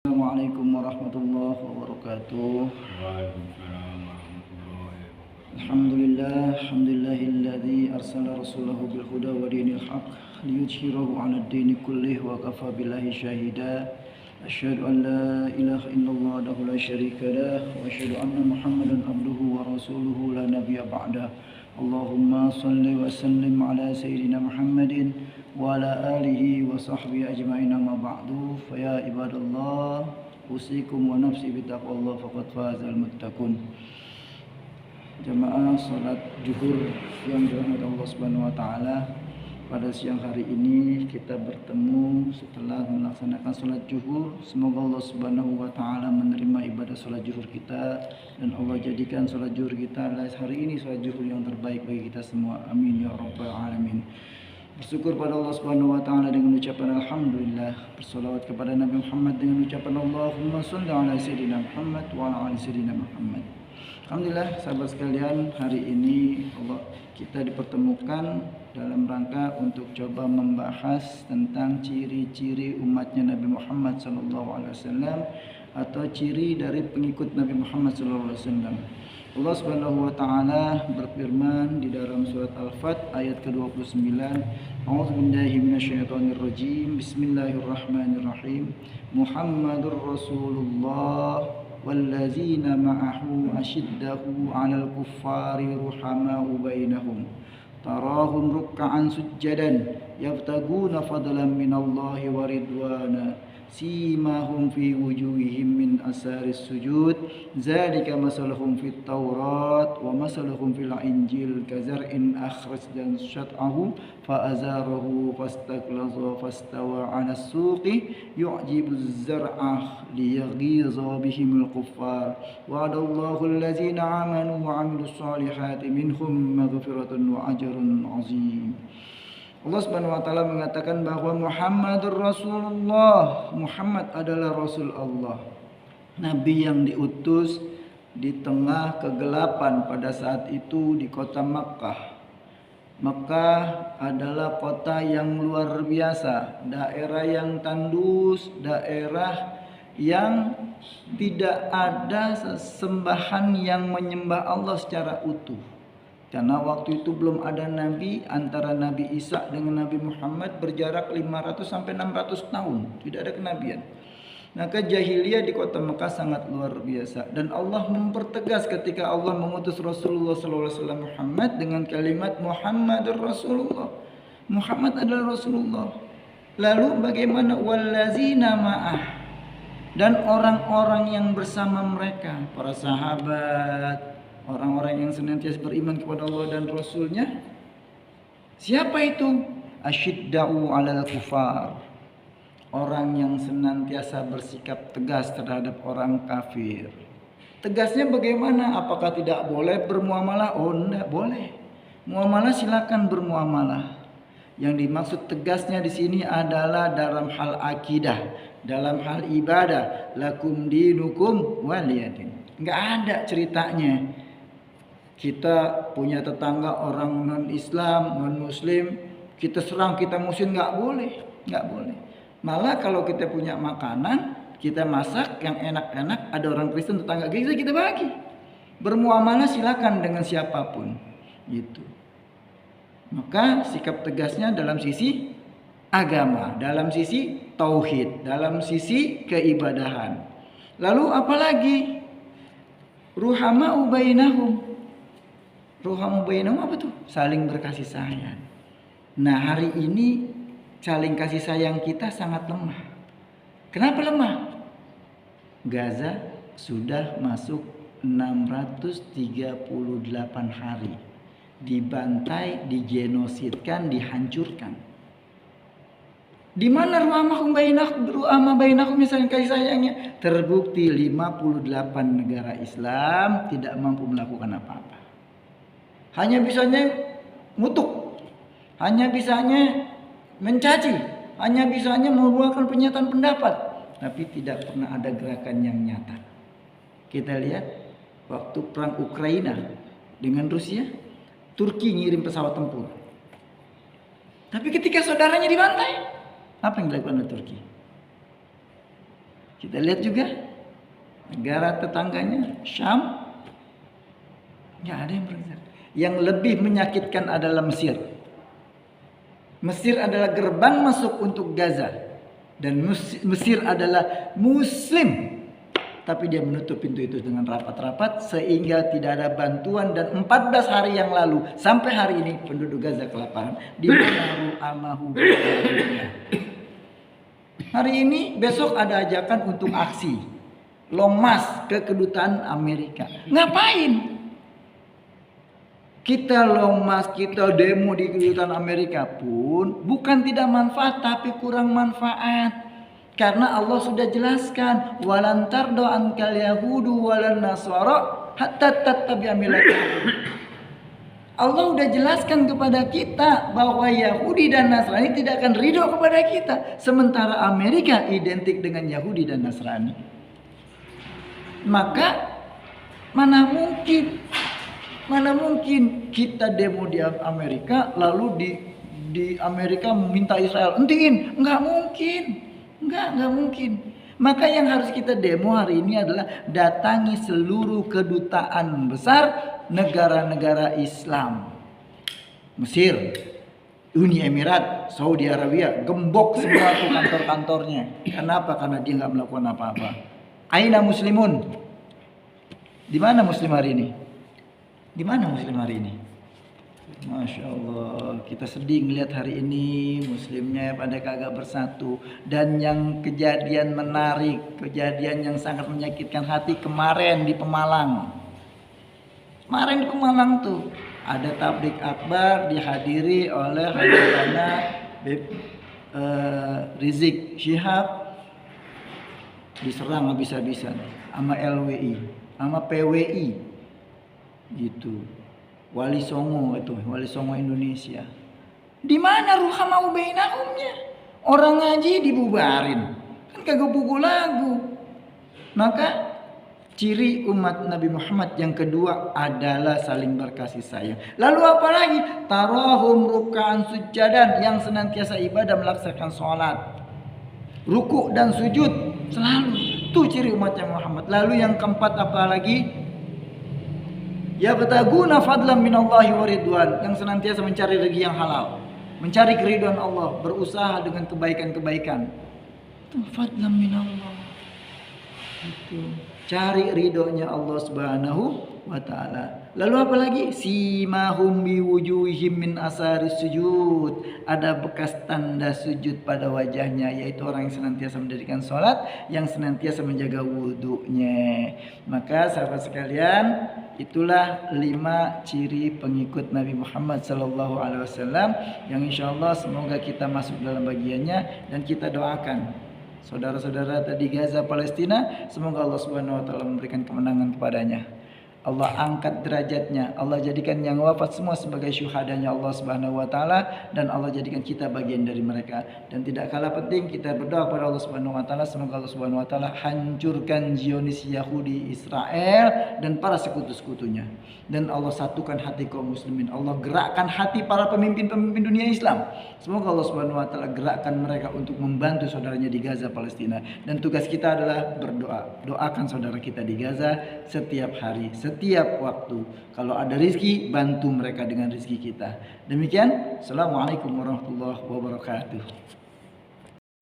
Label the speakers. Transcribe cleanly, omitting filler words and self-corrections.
Speaker 1: Assalamualaikum warahmatullahi wabarakatuh.
Speaker 2: Waalaikumsalam warahmatullahi wabarakatuh.
Speaker 1: Alhamdulillahilladzi arsala rasulahu bil huda wa dinil haq liyudhhirahu 'alad dini kullih wa kafa billahi syahida. Asyhadu an la ilaha illallah wahdahu la syarika lah wa asyhadu anna Muhammadan abduhu wa rasuluhu la nabiyya ba'dah. Allahumma shalli wa sallim ala sayyidina Muhammadin wa ala alihi wa sahbihi ajma'in, amma ba'du. Fa ya ibadallah, usikum wa nafsi bittaqwallah faqad fazal muttaqun. Jamaah salat zuhur yang dirahmati Allah Subhanahu wa taala, pada siang hari ini kita bertemu setelah melaksanakan salat zuhur. Semoga Allah Subhanahu wa taala menerima ibadah salat zuhur kita dan Allah jadikan salat zuhur kita hari ini salat zuhur yang terbaik bagi kita semua. Amin ya rabbal alamin. Bersyukur pada Allah Subhanahu wa taala dengan ucapan alhamdulillah, bersolawat kepada Nabi Muhammad dengan ucapan Allahumma shalli ala sayyidina Muhammad wa ala ali sayyidina Muhammad. Alhamdulillah sahabat sekalian, hari ini kita dipertemukan dalam rangka untuk coba membahas tentang ciri-ciri umatnya Nabi Muhammad SAW atau ciri dari pengikut Nabi Muhammad SAW. Allah Subhanahu wa taala berfirman di dalam surat Al-Fat ayat ke-29, A'udzubillahi minasyaitonirrajim. Bismillahirrahmanirrahim. Muhammadur Rasulullah wallazina ma'ahu asyiddahu 'alal kuffari ruhama'u bainahum tarahum ruk'an sujjadan yabtaguna fadlan minallahi wa ridwana simahum fi wujuhihim min asaris sujud zalika masaluhum fit taurat wa masaluhum fil injil kazar'in akhrajdan syat'ahu fa'azarahu fastaglaza fastawa 'alas suqi yu'jibuz zar'a liyaghiza bihimul kuffar wa'adallahu allazina amanu wa 'amilus solihati minhum maghfiratun wa ajrun 'azim. Allah Subhanahu wa taala mengatakan bahwa Muhammadur Rasulullah, Muhammad adalah Rasul Allah, Nabi yang diutus di tengah kegelapan pada saat itu di kota Makkah. Makkah adalah kota yang luar biasa, daerah yang tandus, daerah yang tidak ada sesembahan yang menyembah Allah secara utuh. Karena waktu itu belum ada nabi, antara Nabi Isa dengan Nabi Muhammad berjarak 500 sampai 600 tahun, tidak ada kenabian. Maka jahiliyah di kota Mekah sangat luar biasa, dan Allah mempertegas ketika Allah mengutus Rasulullah SAW Muhammad dengan kalimat Muhammadur Rasulullah. Muhammad adalah Rasulullah. Lalu bagaimana wallazina ma'ah, dan orang-orang yang bersama mereka, para sahabat, orang-orang yang senantiasa beriman kepada Allah dan Rasulnya. Siapa itu? Asyidda'u 'alal kufar, orang yang senantiasa bersikap tegas terhadap orang kafir. Tegasnya bagaimana? Apakah tidak boleh bermuamalah? Oh, tidak boleh. Muamalah silakan bermuamalah. Yang dimaksud tegasnya di sini adalah dalam hal akidah, dalam hal ibadah. Lakum dinukum waliyadin. Enggak ada ceritanya kita punya tetangga orang non-Islam, non-Muslim, kita serang, kita musuhin, nggak boleh. Malah kalau kita punya makanan, kita masak yang enak-enak, ada orang Kristen tetangga kita bagi. Bermuamalah silakan dengan siapapun, gitu. Maka sikap tegasnya dalam sisi agama, dalam sisi tauhid, dalam sisi keibadahan. Lalu apalagi? Ruhama'u bainahum. Ruhama'u bainahum apa tuh? Saling berkasih sayang. Nah, hari ini saling kasih sayang kita sangat lemah. Kenapa lemah? Gaza sudah masuk 638 hari. Dibantai, digenosidkan, dihancurkan. Di mana ruhama'u bainahum misalnya kasih sayangnya? Terbukti 58 negara Islam tidak mampu melakukan apa-apa. Hanya bisanya ngutuk, hanya bisanya mencaci, hanya bisanya mengeluarkan pernyataan pendapat, tapi tidak pernah ada gerakan yang nyata. Kita lihat waktu perang Ukraina dengan Rusia, Turki ngirim pesawat tempur. Tapi ketika saudaranya dibantai, apa yang dilakukan oleh Turki? Kita lihat juga negara tetangganya Syam, nggak ada yang bergeser. Yang lebih menyakitkan adalah Mesir. Mesir adalah gerbang masuk untuk Gaza, dan Mesir adalah Muslim, tapi dia menutup pintu itu dengan rapat-rapat sehingga tidak ada bantuan. Dan 14 hari yang lalu sampai hari ini penduduk Gaza kelaparan. Di mana amahu. Hari ini besok ada ajakan untuk aksi long march ke kedutaan Amerika. Ngapain? Kita long march, kita demo di kedutaan Amerika pun bukan tidak manfaat, tapi kurang manfaat. Karena Allah sudah jelaskan, walan tardo ankal yahudu walan nasara hatta tattabi'a millatahum. Allah sudah jelaskan kepada kita bahwa Yahudi dan Nasrani tidak akan ridho kepada kita, sementara Amerika identik dengan Yahudi dan Nasrani. Maka mana mungkin kita demo di Amerika lalu di Amerika meminta Israel hentiin? Nggak mungkin. Maka yang harus kita demo hari ini adalah datangi seluruh kedutaan besar negara-negara Islam. Mesir, Uni Emirat, Saudi Arabia, gembok semua tuh kantor-kantornya. Kenapa? Karena dia nggak melakukan apa-apa. Aina muslimun? Di mana muslim hari ini? Masya Allah, kita sedih melihat hari ini muslimnya pada kagak bersatu. Dan yang kejadian menarik, kejadian yang sangat menyakitkan hati kemarin di Pemalang. Tuh ada tablik akbar dihadiri oleh Hadirana Rizik Syihab, diserang habis-habisan sama LWI, sama PWI gitu. Wali Songo Indonesia. Di mana ruhamau bainahumnya? Orang ngaji dibubarin. Kan kagak buku lagu. Maka ciri umat Nabi Muhammad yang kedua adalah saling berkasih sayang. Lalu apa lagi? Tarahum ruk'an sujadan, yang senantiasa ibadah melaksanakan sholat, ruku dan sujud selalu. Itu ciri umatnya Muhammad. Lalu yang keempat apa lagi? Yabtaguna fadlan minallahi wa ridwan, yang senantiasa mencari rezeki yang halal, mencari keridhaan Allah, berusaha dengan kebaikan-kebaikan. Itu fadlan minallah. Itu cari ridhonya Allah Subhanahu wa taala. Lalu apa lagi? Simahum biwujuhihim min asari sujud. Ada bekas tanda sujud pada wajahnya, yaitu orang yang senantiasa mendirikan sholat, yang senantiasa menjaga wudunya. Maka sahabat sekalian, itulah 5 ciri pengikut Nabi Muhammad SAW yang insyaallah semoga kita masuk dalam bagiannya. Dan kita doakan saudara-saudara di Gaza, Palestina, semoga Allah Subhanahu wa taala memberikan kemenangan kepadanya. Allah angkat derajatnya, Allah jadikan yang wafat semua sebagai syuhadanya Allah Subhanahu wa taala, dan Allah jadikan kita bagian dari mereka. Dan tidak kalah penting kita berdoa kepada Allah Subhanahu wa taala, semoga Allah Subhanahu wa taala hancurkan Zionis Yahudi Israel dan para sekutu-sekutunya. Dan Allah satukan hati kaum muslimin, Allah gerakkan hati para pemimpin-pemimpin dunia Islam. Semoga Allah Subhanahu wa taala gerakkan mereka untuk membantu saudaranya di Gaza, Palestina. Dan tugas kita adalah berdoa. Doakan saudara kita di Gaza setiap hari, setiap waktu. Kalau ada rizki, bantu mereka dengan rizki kita. Demikian, assalamualaikum warahmatullahi wabarakatuh.